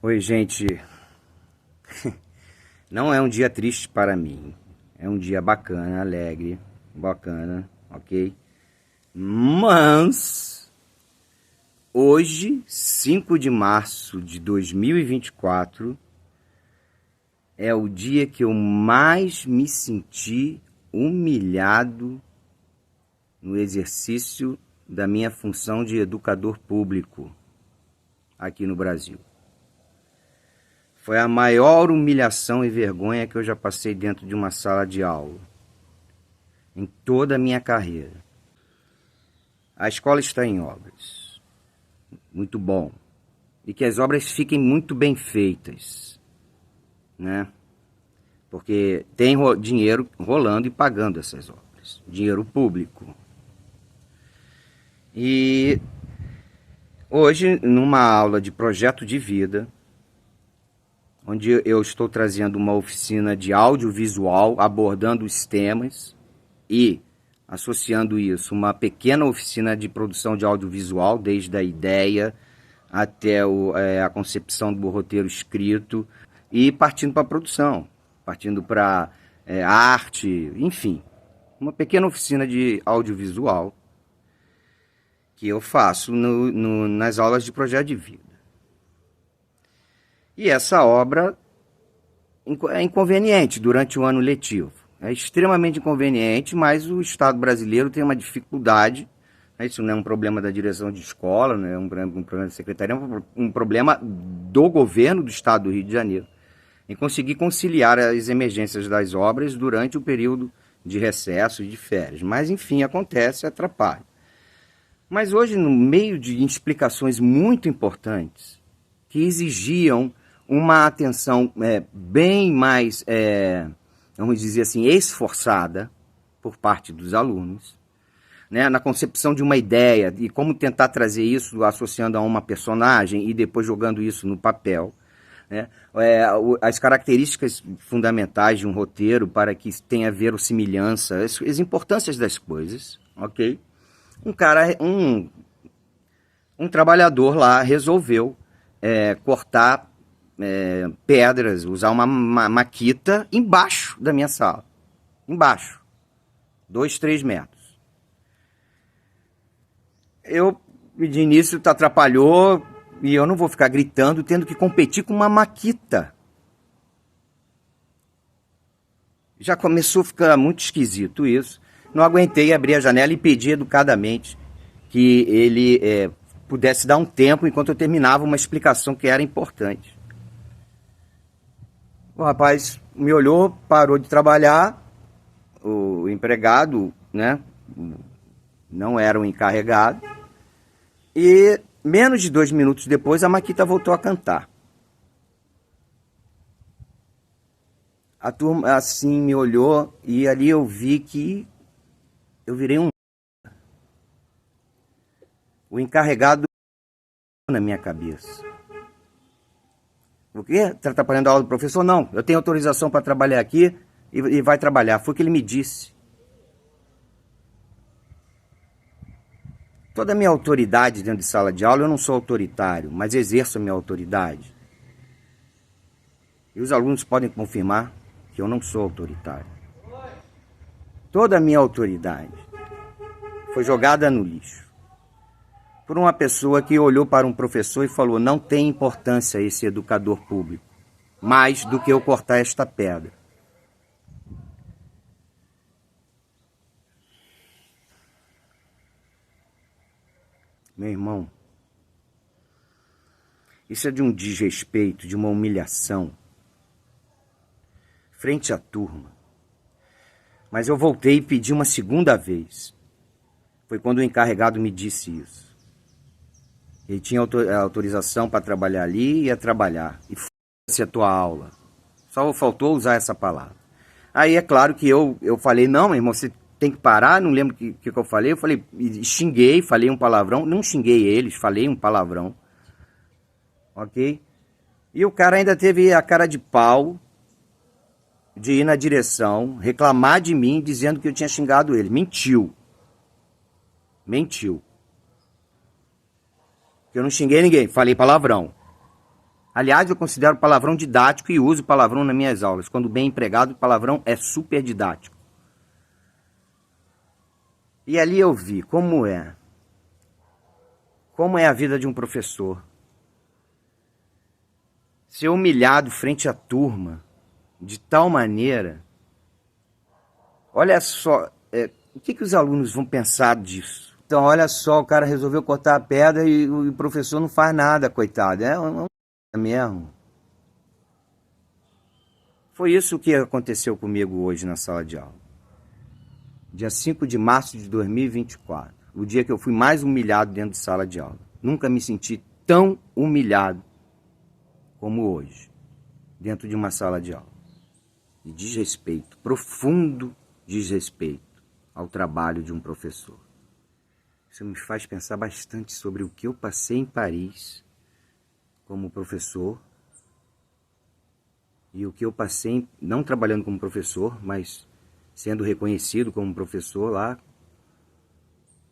Oi, gente. Não é um dia triste para mim. É um dia bacana, alegre, bacana, ok? Mas hoje, 5 de março de 2024, é o dia que eu mais me senti humilhado no exercício da minha função de educador público aqui no Brasil. Foi a maior humilhação e vergonha que eu já passei dentro de uma sala de aula, em toda a minha carreira. A escola está em obras, muito bom, e que as obras fiquem muito bem feitas, né? Porque tem dinheiro rolando e pagando essas obras, dinheiro público. E hoje, numa aula de projeto de vida, onde eu estou trazendo uma oficina de audiovisual, abordando os temas e associando isso, uma pequena oficina de produção de audiovisual, desde a ideia até a concepção do roteiro escrito e partindo para a produção, partindo para arte, enfim, uma pequena oficina de audiovisual que eu faço nas aulas de projeto de vida. E essa obra é inconveniente durante o ano letivo. É extremamente inconveniente, mas o Estado brasileiro tem uma dificuldade. Isso não é um problema da direção de escola, não é um problema da secretaria, é um problema do governo do Estado do Rio de Janeiro, em conseguir conciliar as emergências das obras durante o período de recesso e de férias. Mas, enfim, acontece, atrapalha. Mas hoje, no meio de explicações muito importantes, que exigiam uma atenção bem mais, vamos dizer assim, esforçada por parte dos alunos, né, na concepção de uma ideia e como tentar trazer isso associando a uma personagem e depois jogando isso no papel, né, as características fundamentais de um roteiro para que tenha verossimilhança, as importâncias das coisas, ok? Um trabalhador lá resolveu cortar pedras, usar uma maquita embaixo da minha sala. Embaixo. 2, 3 metros. Eu, de início, atrapalhou e eu não vou ficar gritando, tendo que competir com uma maquita. Já começou a ficar muito esquisito isso. Não aguentei abrir a janela e pedi educadamente que ele pudesse dar um tempo enquanto eu terminava uma explicação que era importante. O rapaz me olhou, parou de trabalhar, o empregado, né, não era o encarregado, e menos de 2 minutos depois a maquita voltou a cantar. A turma assim me olhou e ali eu vi que eu virei o encarregado na minha cabeça. O quê? Está atrapalhando a aula do professor? Não, eu tenho autorização para trabalhar aqui e vai trabalhar. Foi o que ele me disse. Toda a minha autoridade dentro de sala de aula, eu não sou autoritário, mas exerço a minha autoridade. E os alunos podem confirmar que eu não sou autoritário. Toda a minha autoridade foi jogada no lixo por uma pessoa que olhou para um professor e falou: não tem importância esse educador público, mais do que eu cortar esta pedra. Meu irmão, isso é de um desrespeito, de uma humilhação frente à turma. Mas eu voltei e pedi uma segunda vez. Foi quando o encarregado me disse isso. Ele tinha autorização para trabalhar ali e ia trabalhar. E foda-se a tua aula. Só faltou usar essa palavra. Aí é claro que eu falei: não, meu irmão, você tem que parar. Não lembro o que eu falei. Eu falei, xinguei, falei um palavrão. Não xinguei eles, falei um palavrão. Ok? E o cara ainda teve a cara de pau de ir na direção, reclamar de mim, dizendo que eu tinha xingado ele. Mentiu. Eu não xinguei ninguém, falei palavrão. Aliás, eu considero palavrão didático e uso palavrão nas minhas aulas. Quando bem empregado, o palavrão é super didático. E ali eu vi como é a vida de um professor. Ser humilhado frente à turma, de tal maneira. Olha só, o que os alunos vão pensar disso? Então, olha só, o cara resolveu cortar a pedra e o professor não faz nada, coitado. É mesmo. Foi isso que aconteceu comigo hoje na sala de aula. Dia 5 de março de 2024. O dia que eu fui mais humilhado dentro de sala de aula. Nunca me senti tão humilhado como hoje, dentro de uma sala de aula. E desrespeito, profundo desrespeito ao trabalho de um professor. Isso me faz pensar bastante sobre o que eu passei em Paris como professor e o que eu passei, não trabalhando como professor, mas sendo reconhecido como professor lá,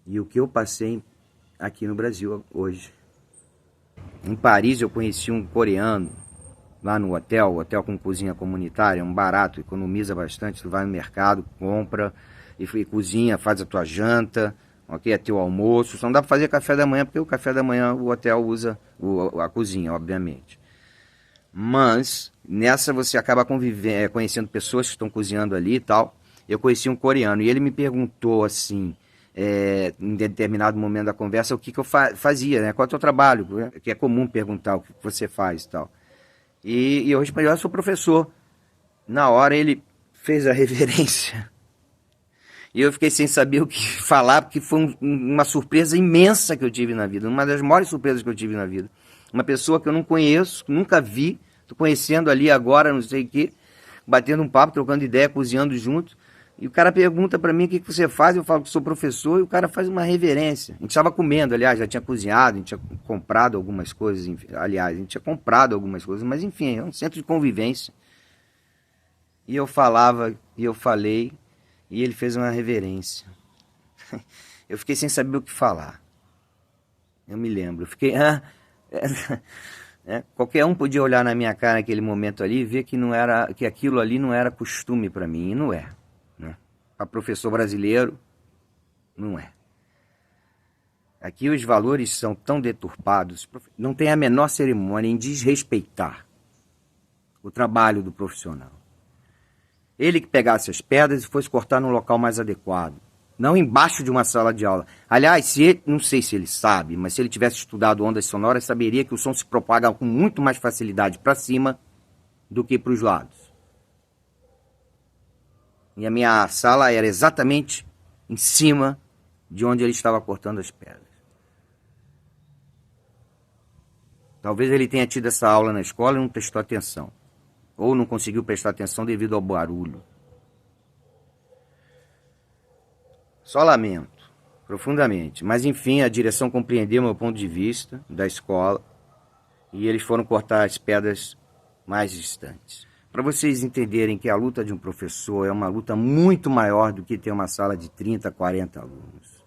e o que eu passei aqui no Brasil hoje. Em Paris eu conheci um coreano, lá no hotel com cozinha comunitária, um barato, economiza bastante, tu vai no mercado, compra, e cozinha, faz a tua janta, ok, é teu almoço, só não dá para fazer café da manhã, porque o café da manhã o hotel usa a cozinha, obviamente. Mas nessa você acaba conhecendo pessoas que estão cozinhando ali e tal. Eu conheci um coreano e ele me perguntou assim, em determinado momento da conversa, o que eu fazia, né? Qual é o teu trabalho? Que é comum perguntar o que você faz e tal. E eu respondi, eu sou professor. Na hora ele fez a reverência. E eu fiquei sem saber o que falar, porque foi uma surpresa imensa que eu tive na vida. Uma das maiores surpresas que eu tive na vida. Uma pessoa que eu não conheço, nunca vi, tô conhecendo ali agora, não sei o quê, batendo um papo, trocando ideia, cozinhando junto. E o cara pergunta para mim o que você faz, eu falo que sou professor, e o cara faz uma reverência. A gente estava comendo, aliás, já tinha cozinhado, a gente tinha comprado algumas coisas, aliás, a gente tinha comprado algumas coisas, mas enfim, é um centro de convivência. E eu falava, e eu falei, e ele fez uma reverência. Eu fiquei sem saber o que falar. Eu me lembro, eu fiquei... Qualquer um podia olhar na minha cara naquele momento ali e ver que aquilo ali não era costume para mim, e não é. Né? Para professor brasileiro, não é. Aqui os valores são tão deturpados, não tem a menor cerimônia em desrespeitar o trabalho do profissional. Ele que pegasse as pedras e fosse cortar num local mais adequado, não embaixo de uma sala de aula. Aliás, não sei se ele sabe, mas se ele tivesse estudado ondas sonoras, saberia que o som se propaga com muito mais facilidade para cima do que para os lados. E a minha sala era exatamente em cima de onde ele estava cortando as pedras. Talvez ele tenha tido essa aula na escola e não prestou atenção. Ou não conseguiu prestar atenção devido ao barulho. Só lamento, profundamente. Mas enfim, a direção compreendeu meu ponto de vista da escola e eles foram cortar as pedras mais distantes. Para vocês entenderem que a luta de um professor é uma luta muito maior do que ter uma sala de 30, 40 alunos.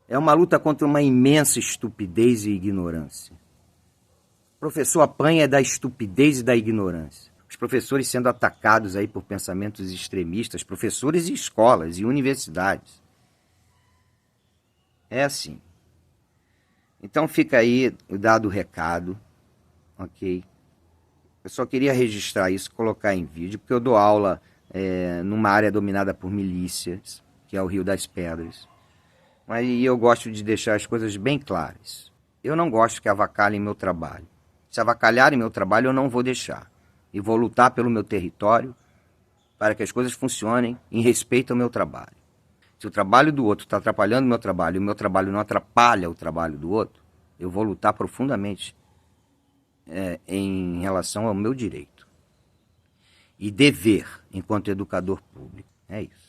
É uma luta contra uma imensa estupidez e ignorância. O professor apanha da estupidez e da ignorância. Os professores sendo atacados aí por pensamentos extremistas, professores e escolas e universidades. É assim. Então fica aí o dado recado, ok? Eu só queria registrar isso, colocar em vídeo, porque eu dou aula numa área dominada por milícias, que é o Rio das Pedras. Mas eu gosto de deixar as coisas bem claras. Eu não gosto que avacalhem meu trabalho. Se avacalharem meu trabalho, eu não vou deixar. E vou lutar pelo meu território para que as coisas funcionem em respeito ao meu trabalho. Se o trabalho do outro está atrapalhando o meu trabalho e o meu trabalho não atrapalha o trabalho do outro, eu vou lutar profundamente em relação ao meu direito. E dever enquanto educador público. É isso.